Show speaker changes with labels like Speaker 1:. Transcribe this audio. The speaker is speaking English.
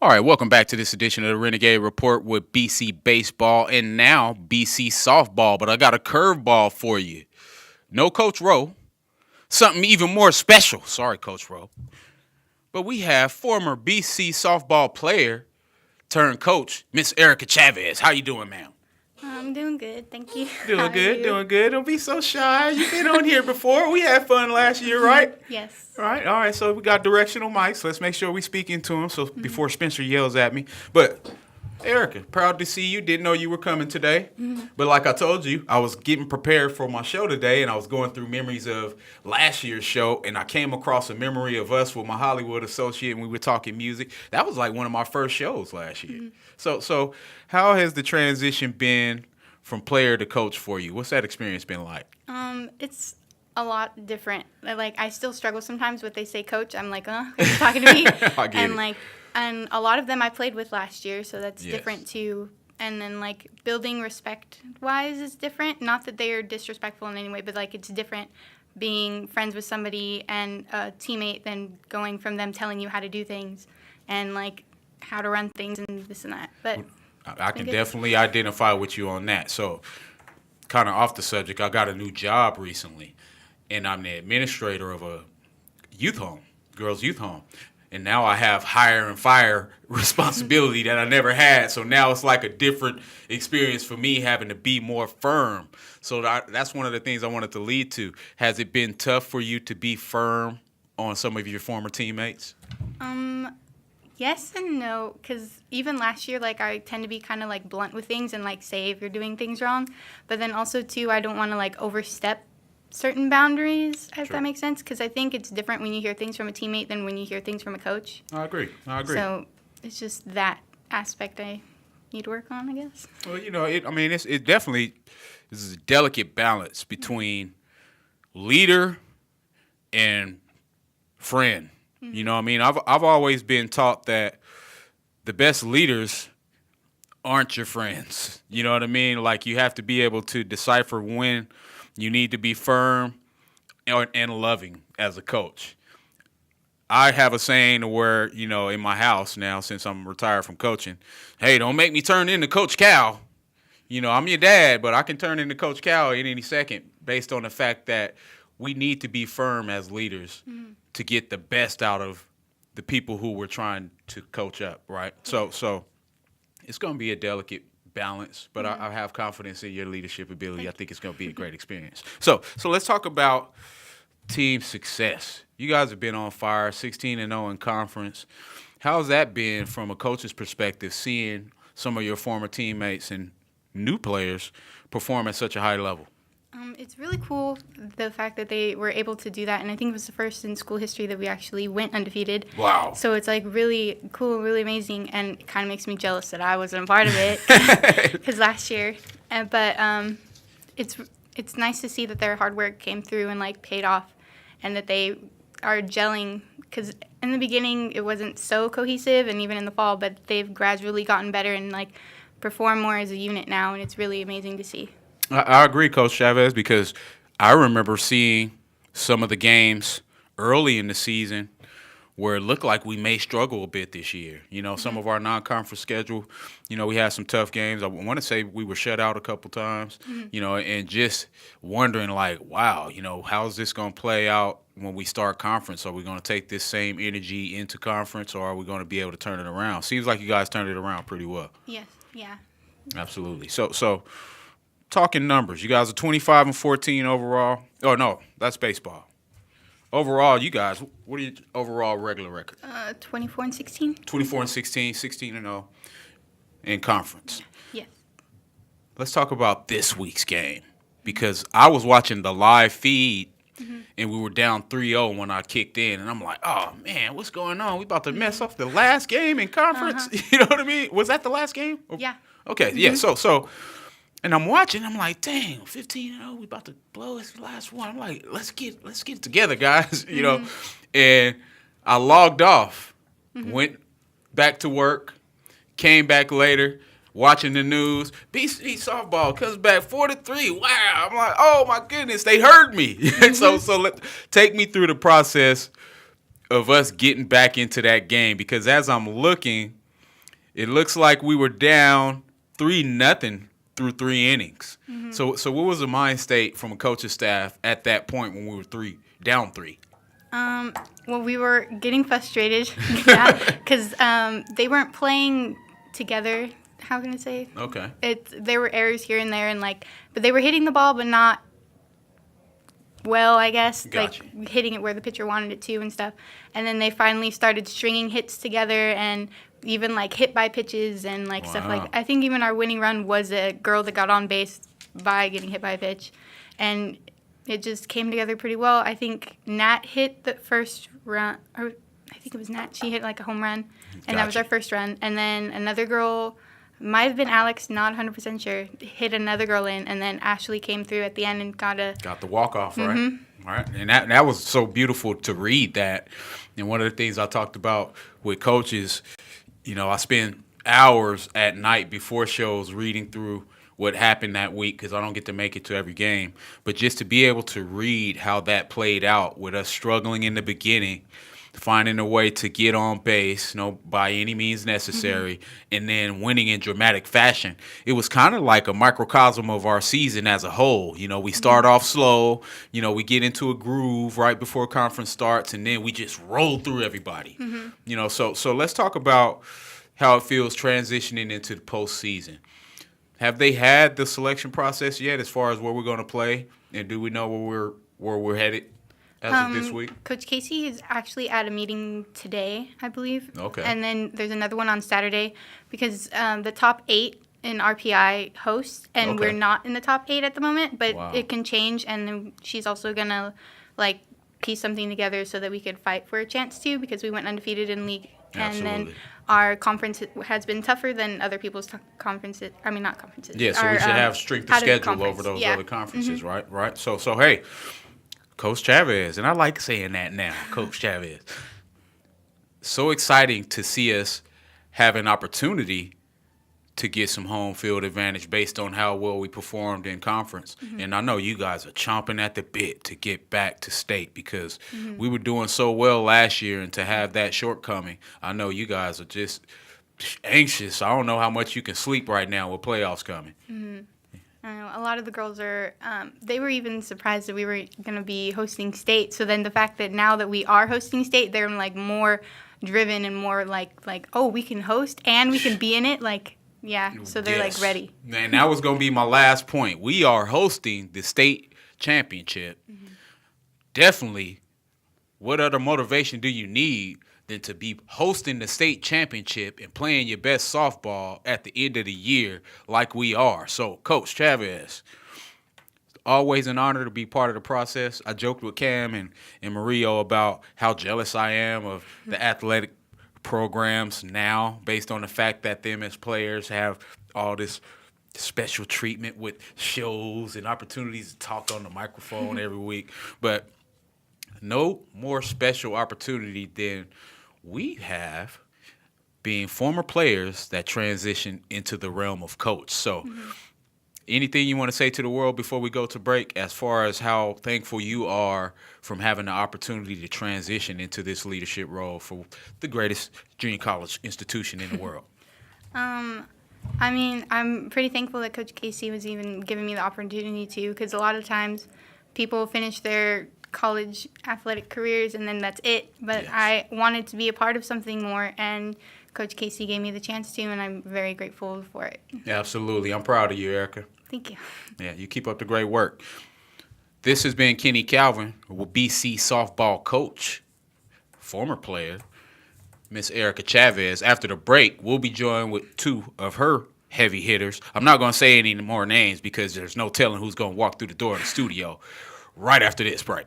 Speaker 1: All right, welcome back to this edition of the Renegade Report with BC Baseball and now BC Softball. But I got a curveball for you. No Coach Rowe. Something even more special. Sorry, Coach Rowe. But we have former BC softball player turned coach, Miss Aryka Chavez. How you doing, ma'am?
Speaker 2: I'm doing good, thank you.
Speaker 1: Doing good, doing good. Don't be so shy. You've been on here before. We had fun last year, right?
Speaker 2: Yes.
Speaker 1: All right. So we got directional mics. Let's make sure we speak into them so before Spencer yells at me. But Aryka, proud to see you. Didn't know you were coming today. But like I told you, I was getting prepared for my show today, and I was going through memories of last year's show, and I came across a memory of us with my Hollywood associate, and we were talking music. That was like one of my first shows last year. So how has the transition been from player to coach for you? What's that experience been like?
Speaker 2: It's a lot different. Like, I still struggle sometimes with they say coach. I'm like, who's talking to me?
Speaker 1: I get it.
Speaker 2: And a lot of them I played with last year, so that's
Speaker 1: Yes.
Speaker 2: different too. And then, like, building respect-wise is different. Not that they are disrespectful in any way, but, like, it's different being friends with somebody and a teammate than going from them telling you how to do things and, like, how to run things and this and that. But
Speaker 1: I can definitely identify with you on that. So, kind of off the subject, I got a new job recently, and I'm the administrator of a youth home, girls' youth home. And now I have hire and fire responsibility that I never had. So now it's like a different experience for me having to be more firm. So that's one of the things I wanted to lead to. Has it been tough for you to be firm on some of your former teammates?
Speaker 2: Yes and no, because even last year, like, I tend to be kind of, like, blunt with things and, like, say if you're doing things wrong. But then also, too, I don't want to, like, overstep certain boundaries, if that makes sense, because I think it's different when you hear things from a teammate than when you hear things from a coach.
Speaker 1: I agree.
Speaker 2: So it's just that aspect I need to work on, I guess.
Speaker 1: Well, it definitely is a delicate balance between leader and friend. You know what I mean? I've always been taught that the best leaders aren't your friends. You know what I mean? Like, you have to be able to decipher when you need to be firm and loving as a coach. I have a saying where, in my house now, since I'm retired from coaching, hey, don't make me turn into Coach Cal. I'm your dad, but I can turn into Coach Cal at any second based on the fact that we need to be firm as leaders to get the best out of the people who we're trying to coach up, right? So it's going to be a delicate balance, but I have confidence in your leadership ability. I think it's going to be a great experience. So let's talk about team success. You guys have been on fire, 16-0 in conference. How's that been from a coach's perspective, seeing some of your former teammates and new players perform at such a high level?
Speaker 2: It's really cool, the fact that they were able to do that, and I think it was the first in school history that we actually went undefeated.
Speaker 1: Wow.
Speaker 2: So it's, like, really cool, really amazing, and it kind of makes me jealous that I wasn't a part of it, because last year. But it's nice to see that their hard work came through and, like, paid off, and that they are gelling, because in the beginning it wasn't so cohesive, and even in the fall, but they've gradually gotten better and, like, perform more as a unit now, and it's really amazing to see.
Speaker 1: I agree, Coach Chavez, because I remember seeing some of the games early in the season where it looked like we may struggle a bit this year. Some of our non-conference schedule, we had some tough games. I want to say we were shut out a couple times, and just wondering, like, wow, how's this going to play out when we start conference? Are we going to take this same energy into conference, or are we going to be able to turn it around? Seems like you guys turned it around pretty well.
Speaker 2: Yes, yeah.
Speaker 1: Absolutely. So talking numbers, you guys are 25-14 overall. Oh, no, that's baseball. Overall, you guys, what are your overall regular record?
Speaker 2: 24-16.
Speaker 1: 24-16, 16-0 in conference.
Speaker 2: Yes.
Speaker 1: Let's talk about this week's game, because I was watching the live feed, and we were down 3-0 when I kicked in, and I'm like, oh, man, what's going on? We about to mess up the last game in conference. You know what I mean? Was that the last game?
Speaker 2: Yeah.
Speaker 1: Okay, yeah, so and I'm watching, I'm like, dang, 15-0, we about to blow this last one. I'm like, let's get it together, guys, And I logged off, went back to work, came back later, watching the news. BC softball comes back 4-3. Wow. I'm like, oh my goodness, they heard me. So take me through the process of us getting back into that game, because as I'm looking it looks like we were down 3-0 through 3 innings.
Speaker 2: Mm-hmm.
Speaker 1: So what was the mind state from a coach's staff at that point when we were down 3?
Speaker 2: Well, we were getting frustrated because they weren't playing together. How can I say?
Speaker 1: Okay.
Speaker 2: There were errors here and there, and but they were hitting the ball, but not well, I guess.
Speaker 1: Gotcha.
Speaker 2: Like hitting it where the pitcher wanted it to and stuff. And then they finally started stringing hits together and even hit by pitches and stuff
Speaker 1: Wow.
Speaker 2: I think even our winning run was a girl that got on base by getting hit by a pitch, and it just came together pretty well. I think Nat hit the first run, or I think it was Nat. She hit a home run, and that was our first run. And then another girl, might have been Alex, not 100% sure, hit another girl in, and then Ashley came through at the end and got the
Speaker 1: walk-off, right? All right, and that was so beautiful to read that. And one of the things I talked about with coaches, I spend hours at night before shows reading through what happened that week because I don't get to make it to every game. But just to be able to read how that played out with us struggling in the beginning, finding a way to get on base, by any means necessary, and then winning in dramatic fashion. It was kind of like a microcosm of our season as a whole. We start off slow, we get into a groove right before conference starts, and then we just roll through everybody. So let's talk about how it feels transitioning into the postseason. Have they had the selection process yet as far as where we're going to play, and do we know where we're headed as of this week?
Speaker 2: Coach Casey is actually at a meeting today, I believe.
Speaker 1: Okay.
Speaker 2: And then there's another one on Saturday because the top 8 in RPI hosts, and
Speaker 1: Okay.
Speaker 2: we're not in the top 8 at the moment, but
Speaker 1: Wow.
Speaker 2: it can change. And then she's also gonna piece something together so that we could fight for a chance to, because we went undefeated in league.
Speaker 1: Absolutely.
Speaker 2: And then our conference has been tougher than other people's conferences. I mean, not conferences.
Speaker 1: Yeah, so we should have strength of
Speaker 2: out
Speaker 1: schedule
Speaker 2: conference.
Speaker 1: over those
Speaker 2: Yeah.
Speaker 1: other conferences, right? So hey, Coach Chavez, and I like saying that now, Coach Chavez. So exciting to see us have an opportunity to get some home field advantage based on how well we performed in conference. And I know you guys are chomping at the bit to get back to state because we were doing so well last year, and to have that shortcoming, I know you guys are just anxious. I don't know how much you can sleep right now with playoffs coming.
Speaker 2: I know a lot of the girls are, they were even surprised that we were going to be hosting state. So then the fact that now that we are hosting state, they're more driven and more oh, we can host and we can be in it. Yeah, so they're
Speaker 1: Yes.
Speaker 2: ready.
Speaker 1: And that was going to be my last point. We are hosting the state championship. Definitely, what other motivation do you need than to be hosting the state championship and playing your best softball at the end of the year like we are? So, Coach Chavez, always an honor to be part of the process. I joked with Cam and Mario about how jealous I am of the athletic programs now, based on the fact that them as players have all this special treatment with shows and opportunities to talk on the microphone every week. But no more special opportunity than we have being former players that transition into the realm of coach. So anything you want to say to the world before we go to break as far as how thankful you are from having the opportunity to transition into this leadership role for the greatest junior college institution in the world?
Speaker 2: I mean, I'm pretty thankful that Coach Casey was even giving me the opportunity to, because a lot of times people finish their college athletic careers and then that's it. But
Speaker 1: Yes.
Speaker 2: I wanted to be a part of something more, and Coach Casey gave me the chance to, and I'm very grateful for it.
Speaker 1: Absolutely. I'm proud of you, Aryka.
Speaker 2: Thank you.
Speaker 1: Yeah, you keep up the great work. This has been Kenny Calvin, BC softball coach, former player, Miss Aryka Chavez. After the break, we'll be joined with 2 of her heavy hitters. I'm not going to say any more names because there's no telling who's going to walk through the door of the studio right after this break.